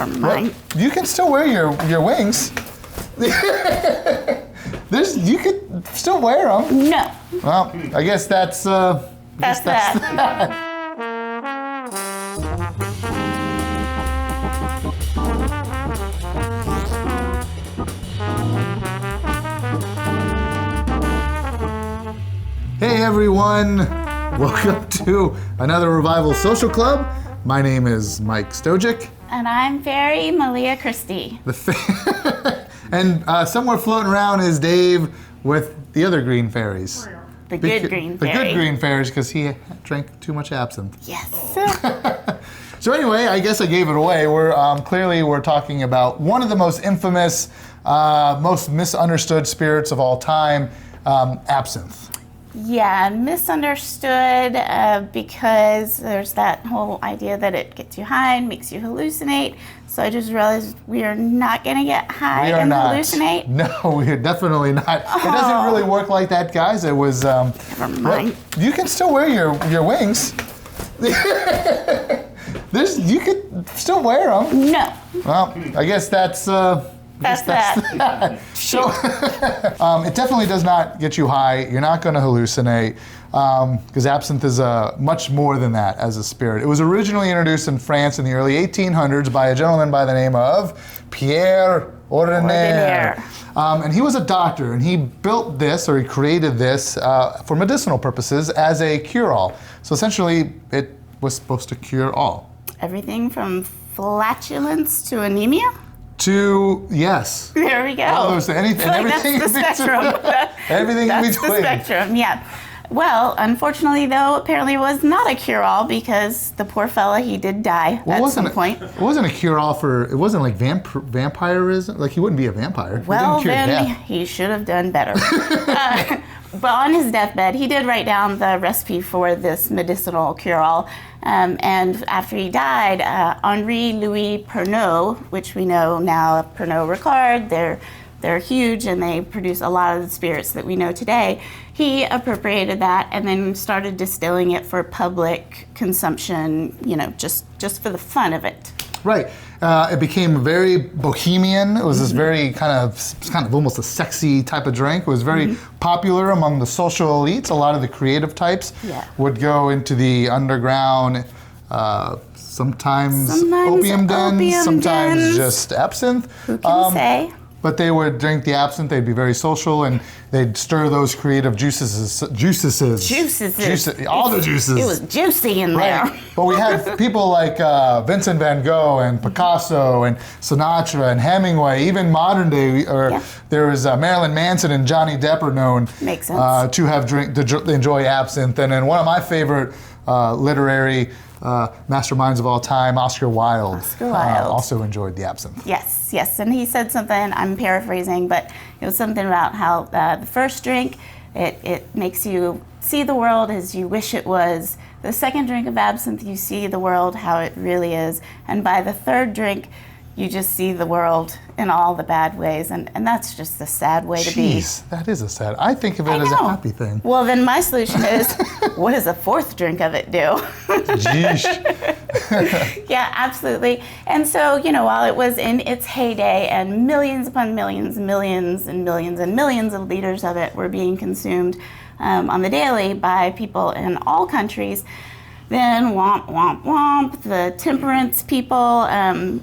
Never mind. Well, you can still wear your wings. You could still wear them. No. Well, I guess that's that. Hey everyone, welcome to another Revival Social Club. My name is Mike Stojic. And I'm Fairy Malia Christie. And somewhere floating around is Dave with the other green fairies. The good green fairy. The good green fairies, because he drank too much absinthe. Yes. So anyway, I guess I gave it away. We're talking about one of the most infamous, most misunderstood spirits of all time, absinthe. Yeah, misunderstood because there's that whole idea that it gets you high and makes you hallucinate. So I just realized we are not going to get high and hallucinate. No, we're definitely not. It doesn't really work like that, guys. It was. Never mind. You can still wear your wings. You could still wear them. No. Well, I guess that's that. So, it definitely does not get you high. You're not going to hallucinate, because absinthe is much more than that as a spirit. It was originally introduced in France in the early 1800s by a gentleman by the name of Pierre Ordinaire. And he was a doctor, and he built this, or he created this, for medicinal purposes as a cure-all. So essentially, it was supposed to cure all. Everything from flatulence to anemia? Yes. There we go. All those, everything that's the spectrum. Everything in between. That's the spectrum, yeah. Well, unfortunately, though, apparently it was not a cure-all because the poor fella, he did die at some point. It wasn't a cure-all for, it wasn't like vampirism, like he wouldn't be a vampire. Well, then he should have done better. But on his deathbed, he did write down the recipe for this medicinal cure-all. And after he died, Henri Louis Pernod, which we know now, Pernod Ricard, they're huge and they produce a lot of the spirits that we know today. He appropriated that and then started distilling it for public consumption, just for the fun of it. Right. It became very bohemian. It was this very kind of almost a sexy type of drink. It was very popular among the social elites. A lot of the creative types would go into the underground, sometimes opium dens, sometimes just absinthe. Who can say? But they would drink the absinthe, they'd be very social, and they'd stir those creative juices. All the juices. It was juicy in there. Right. But we had people like Vincent van Gogh and Picasso and Sinatra and Hemingway, even modern day, there was Marilyn Manson and Johnny Depp are known to have to enjoy absinthe. And then one of my favorite literary masterminds of all time, Oscar Wilde. Also enjoyed the absinthe. Yes, and he said something, I'm paraphrasing, but it was something about how the first drink, it makes you see the world as you wish it was. The second drink of absinthe, you see the world how it really is. And by the third drink, you just see the world in all the bad ways, and that's just a sad way to be. Jeez, that is a sad. I think of it as a happy thing. Well, then my solution is, what does the fourth drink of it do? Jeez. Yeah, absolutely. And so, while it was in its heyday and millions upon millions, millions and millions and millions of liters of it were being consumed on the daily by people in all countries, then womp, womp, womp, the temperance people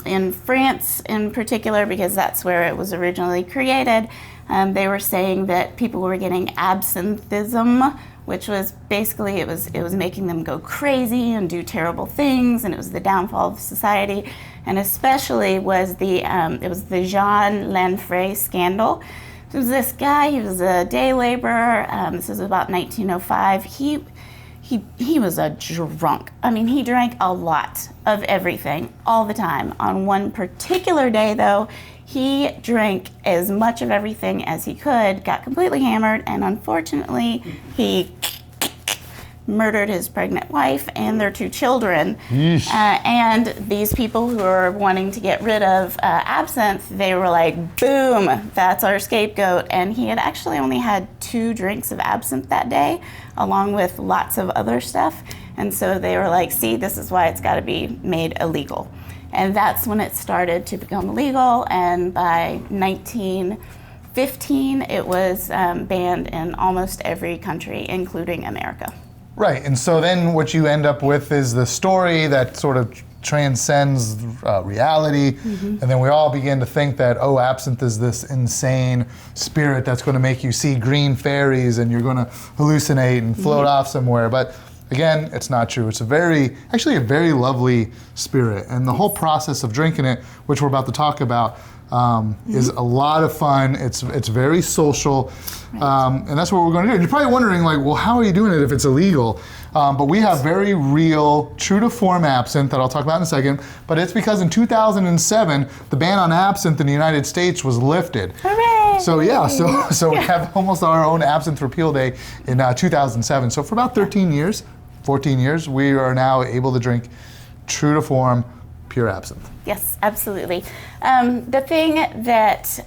in France in particular, because that's where it was originally created, they were saying that people were getting absinthism, which was basically, it was making them go crazy and do terrible things, and it was the downfall of society, and especially was it was the Jean Lanfray scandal. It was this guy, he was a day laborer, this was about 1905, He was a drunk. I mean, he drank a lot of everything all the time. On one particular day, though, he drank as much of everything as he could, got completely hammered, and unfortunately, he murdered his pregnant wife and their 2 children. And these people who were wanting to get rid of absinthe, they were like, boom, that's our scapegoat. And he had actually only had 2 drinks of absinthe that day, along with lots of other stuff. And so they were like, see, this is why it's got to be made illegal. And that's when it started to become legal. And by 1915, it was banned in almost every country, including America. Right, and so then what you end up with is the story that sort of transcends reality, and then we all begin to think that, oh, absinthe is this insane spirit that's going to make you see green fairies and you're going to hallucinate and float off somewhere. But again, it's not true. It's actually a very lovely spirit, and the whole process of drinking it, which we're about to talk about, is a lot of fun. It's very social, and that's what we're going to do. And you're probably wondering, like, well, how are you doing it if it's illegal? But we have very real, true to form absinthe that I'll talk about in a second. But it's because in 2007, the ban on absinthe in the United States was lifted. Hooray! So yeah, so we have almost our own Absinthe Repeal Day in 2007. So for about 14 years, we are now able to drink true to form, pure absinthe. Yes, absolutely. The thing that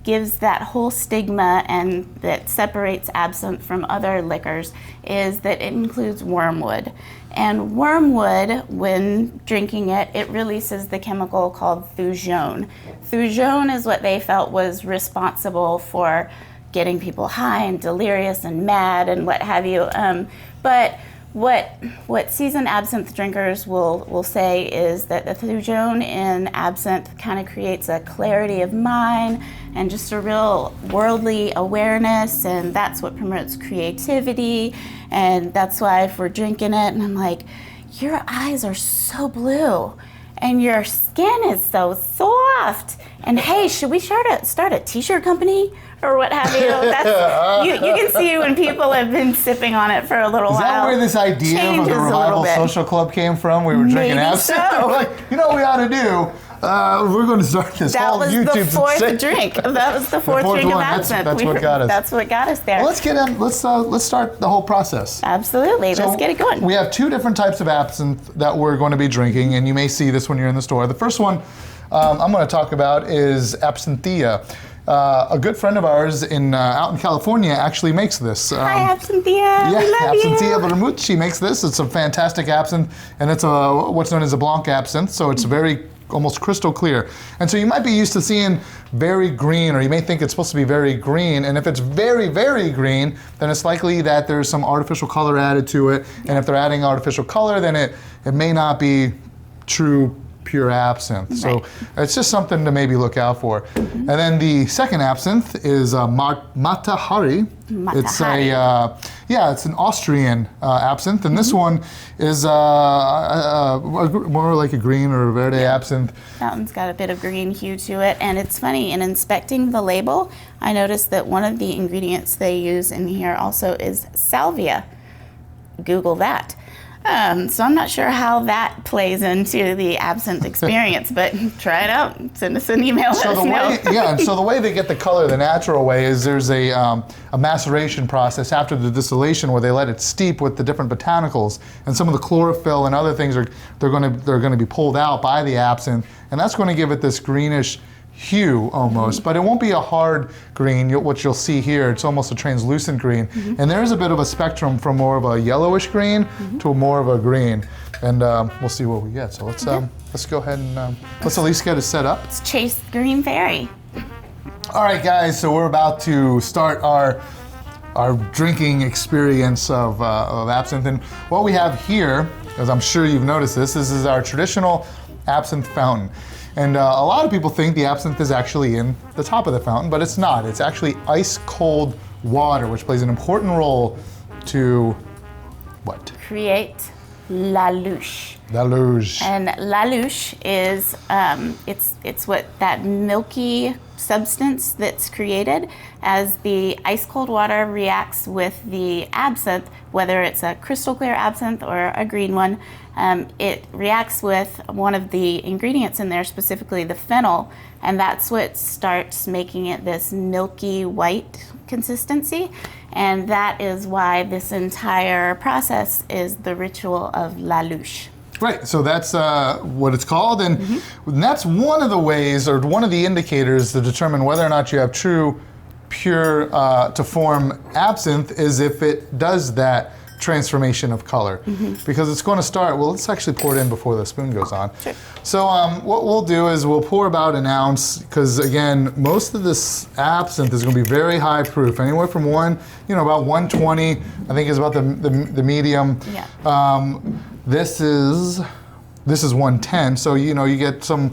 gives that whole stigma and that separates absinthe from other liquors is that it includes wormwood. And wormwood, when drinking it, it releases the chemical called thujone. Thujone is what they felt was responsible for getting people high and delirious and mad and what have you. But what seasoned absinthe drinkers will say is that the thujone in absinthe kind of creates a clarity of mind and just a real worldly awareness, and that's what promotes creativity. And that's why if we're drinking it and I'm like, your eyes are so blue and your skin is so soft, and hey, should we start a t-shirt company or what have you? That's, you can see when people have been sipping on it for a little while. Is that where this idea of the Revival Social Club came from? We were drinking absinthe. So. We're like, you know what we ought to do? We're going to start this whole YouTube. That was the fourth drink. That was the fourth drink of absinthe. That's what got us. That's what got us there. Well, let's get in. Let's start the whole process. Absolutely. Let's get it going. We have two different types of absinthe that we're going to be drinking, and you may see this when you're in the store. The first one I'm going to talk about is Absentia. A good friend of ours out in California actually makes this. Hi, Absentia. Yeah, we love Absentia you. Vermouth. She makes this. It's a fantastic absinthe, and it's what's known as a blanc absinthe, so it's very almost crystal clear. And so you might be used to seeing very green, or you may think it's supposed to be very green, and if it's very, very green, then it's likely that there's some artificial color added to it, and if they're adding artificial color, then it may not be true pure absinthe. Right. So it's just something to maybe look out for. And then the second absinthe is Matahari. It's it's an Austrian absinthe, and this one is more like a green or a verde absinthe. Fountain's got a bit of green hue to it, and it's funny, in inspecting the label, I noticed that one of the ingredients they use in here also is salvia. Google that. So I'm not sure how that plays into the absinthe experience, but try it out. Send us an email. So the way they get the color the natural way is there's a maceration process after the distillation where they let it steep with the different botanicals, and some of the chlorophyll and other things they're going to be pulled out by the absinthe, and that's going to give it this greenish hue almost, but it won't be a hard green. What you'll see here, it's almost a translucent green, and there is a bit of a spectrum from more of a yellowish green to more of a green, and we'll see what we get. So let's go ahead and let's at least get it set up. Let's chase the green fairy. All right, guys. So we're about to start our drinking experience of absinthe, and what we have here, as I'm sure you've noticed, this is our traditional Absinthe Fountain. And a lot of people think the absinthe is actually in the top of the fountain, but it's not. It's actually ice cold water, which plays an important role to what? Create la louche. La Louche. And la louche is it's what that milky substance that's created as the ice cold water reacts with the absinthe, whether it's a crystal clear absinthe or a green one. It reacts with one of the ingredients in there, specifically the phenol, and that's what starts making it this milky white consistency. And that is why this entire process is the ritual of la louche. Right, so that's what it's called, and that's one of the ways, or one of the indicators to determine whether or not you have true, pure, to form absinthe, is if it does that transformation of color because it's going to start, well, let's actually pour it in before the spoon goes on. Sure. So what we'll do is we'll pour about an ounce because again, most of this absinthe is going to be very high proof, anywhere from about 120, I think is about the medium. Yeah. This is 110, so you get some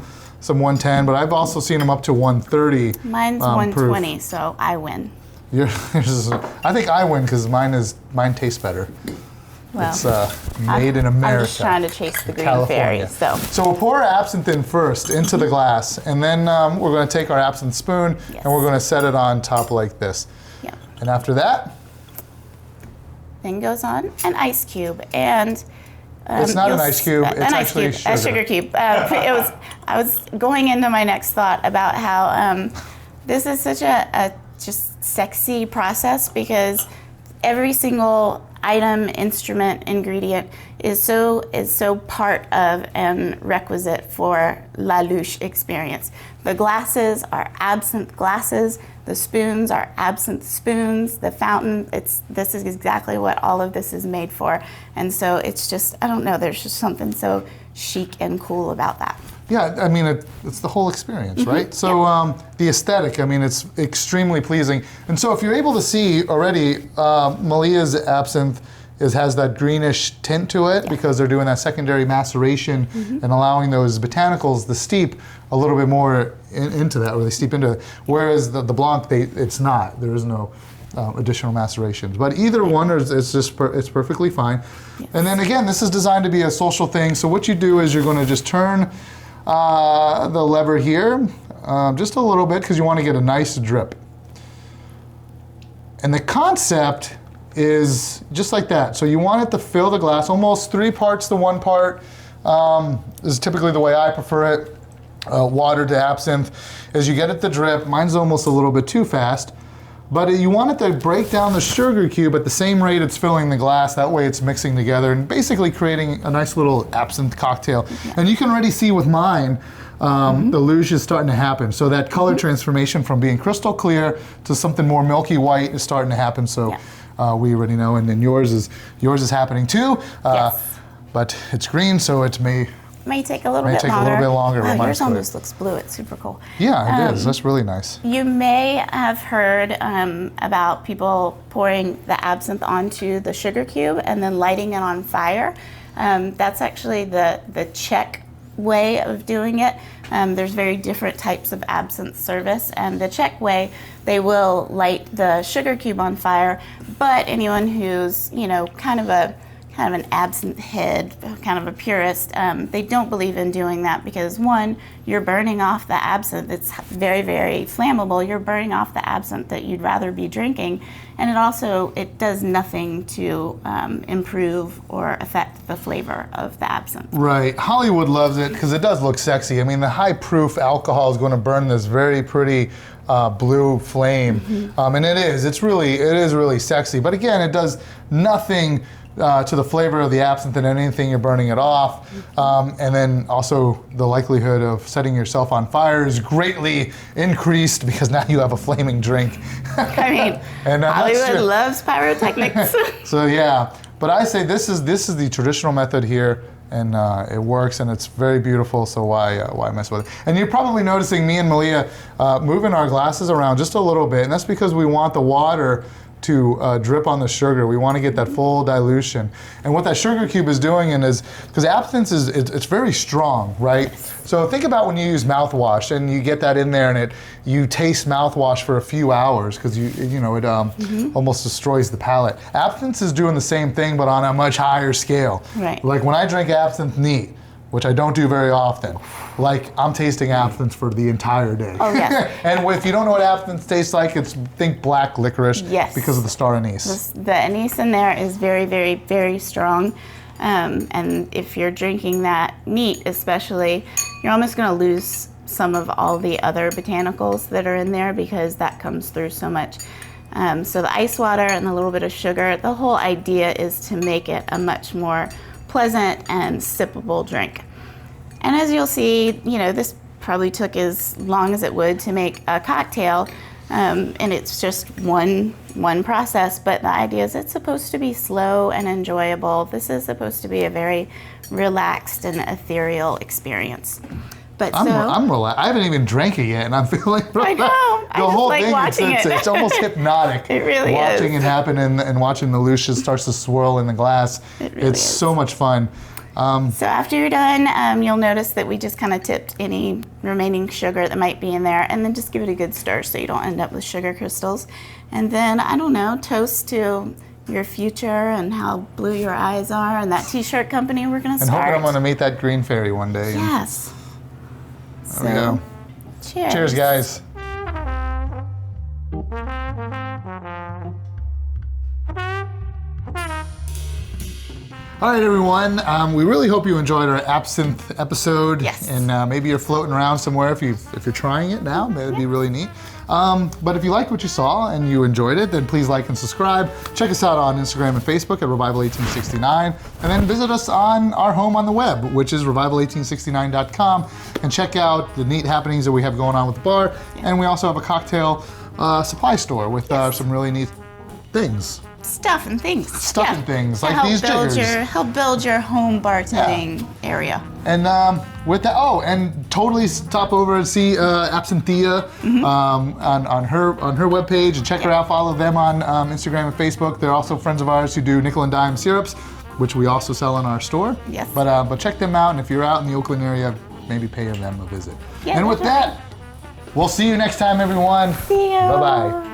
110, but I've also seen them up to 130. Mine's 120, proof. so I win. I think I win because mine tastes better. Well, it's made in America. I'm just trying to chase the green California. fairy. So we'll pour our absinthe in first into the glass, and then we're going to take our absinthe spoon and we're going to set it on top like this. Yeah. And after that, then goes on an ice cube, and it's not an ice cube. It's actually a sugar cube. I was going into my next thought about how this is such a just sexy process because every single item, instrument, ingredient is so part of and requisite for La Louche experience. The glasses are absinthe glasses. The spoons are absinthe spoons. The fountain, this is exactly what all of this is made for. And so it's just, I don't know, there's just something so chic and cool about that. Yeah, I mean, it's the whole experience, right? So the aesthetic, I mean, it's extremely pleasing. And so if you're able to see already, Malia's absinthe has that greenish tint to it because they're doing that secondary maceration and allowing those botanicals, the steep, a little bit more into that, or they steep into it. Whereas the Blanc, it's not. There is no additional macerations. But either one it's perfectly fine. Yes. And then again, this is designed to be a social thing. So what you do is you're going to just turn the lever here just a little bit because you want to get a nice drip. And the concept is just like that. So you want it to fill the glass, almost 3 parts to 1 part. This is typically the way I prefer it. Water to absinthe. As you get it to drip, mine's almost a little bit too fast, but you want it to break down the sugar cube at the same rate it's filling the glass. That way it's mixing together and basically creating a nice little absinthe cocktail. And you can already see with mine, the Louche is starting to happen. So that color transformation from being crystal clear to something more milky white is starting to happen. So we already know, and then yours is happening too. But it's green, so it may take a little bit longer. Wow, yours almost looks blue. It's super cool. Yeah, it is. That's really nice. You may have heard about people pouring the absinthe onto the sugar cube and then lighting it on fire. That's actually the Czech way of doing it. There's very different types of absinthe service, and the Czech way, they will light the sugar cube on fire, but anyone who's kind of an absinthe head, kind of a purist, they don't believe in doing that because one, you're burning off the absinthe. It's very, very flammable. You're burning off the absinthe that you'd rather be drinking, and it does nothing to improve or affect the flavor of the absinthe. Right. Hollywood loves it because it does look sexy. I mean, the high proof alcohol is going to burn this very pretty blue flame, and it is really sexy. But again, it does nothing to the flavor of the absinthe and anything you're burning it off. And then also the likelihood of setting yourself on fire is greatly increased because now you have a flaming drink. I mean, and Hollywood loves pyrotechnics. So yeah, but I say this is the traditional method here, and it works, and it's very beautiful, so why mess with it? And you're probably noticing me and Malia moving our glasses around just a little bit, and that's because we want the water to drip on the sugar. We want to get that full dilution. And what that sugar cube is doing is, because absinthe it's very strong, right? So think about when you use mouthwash and you get that in there and you taste mouthwash for a few hours because it almost destroys the palate. Absinthe is doing the same thing but on a much higher scale. Right. Like when I drink absinthe neat, which I don't do very often, like I'm tasting absinthe for the entire day. Oh yes. And if you don't know what absinthe tastes like, think black licorice because of the star anise. The anise in there is very, very, very strong. And if you're drinking that neat especially, you're almost going to lose some of all the other botanicals that are in there because that comes through so much. So the ice water and a little bit of sugar, the whole idea is to make it a much more pleasant and sippable drink. And as you'll see, this probably took as long as it would to make a cocktail. And it's just one process, but the idea is it's supposed to be slow and enjoyable. This is supposed to be a very relaxed and ethereal experience. But I'm relaxed. I haven't even drank it yet, and I'm feeling relaxed. I know. The whole like thing, watching it. It's almost hypnotic. It really watching is. it happen and watching the Louche starts to swirl in the glass. It really it's is. so much fun. So after you're done, you'll notice that we just kind of tipped any remaining sugar that might be in there, and then just give it a good stir so you don't end up with sugar crystals. And then, I don't know, toast to your future and how blue your eyes are and that t-shirt company we're going to And start. hoping I'm going to meet that green fairy one day. Yes. There we go. Cheers. Cheers, guys. All right, everyone. We really hope you enjoyed our absinthe episode. Yes. And maybe you're floating around somewhere if you're trying it now. That'd be really neat. But if you liked what you saw and you enjoyed it, then please like and subscribe. Check us out on Instagram and Facebook at Revival1869, and then visit us on our home on the web, which is revival1869.com, and check out the neat happenings that we have going on with the bar. Yeah. And we also have a cocktail supply store with some really neat things. Stuff and things. Stuff and things, like these jiggers. Help build your home bartending area. And with that, and totally stop over and see Absentia on her webpage and check her out. Follow them on Instagram and Facebook. They're also friends of ours who do nickel and dime syrups, which we also sell in our store. Yes. But check them out, and if you're out in the Oakland area, maybe pay them a visit. Yeah, and with that, we'll see you next time, everyone. See you. Bye-bye.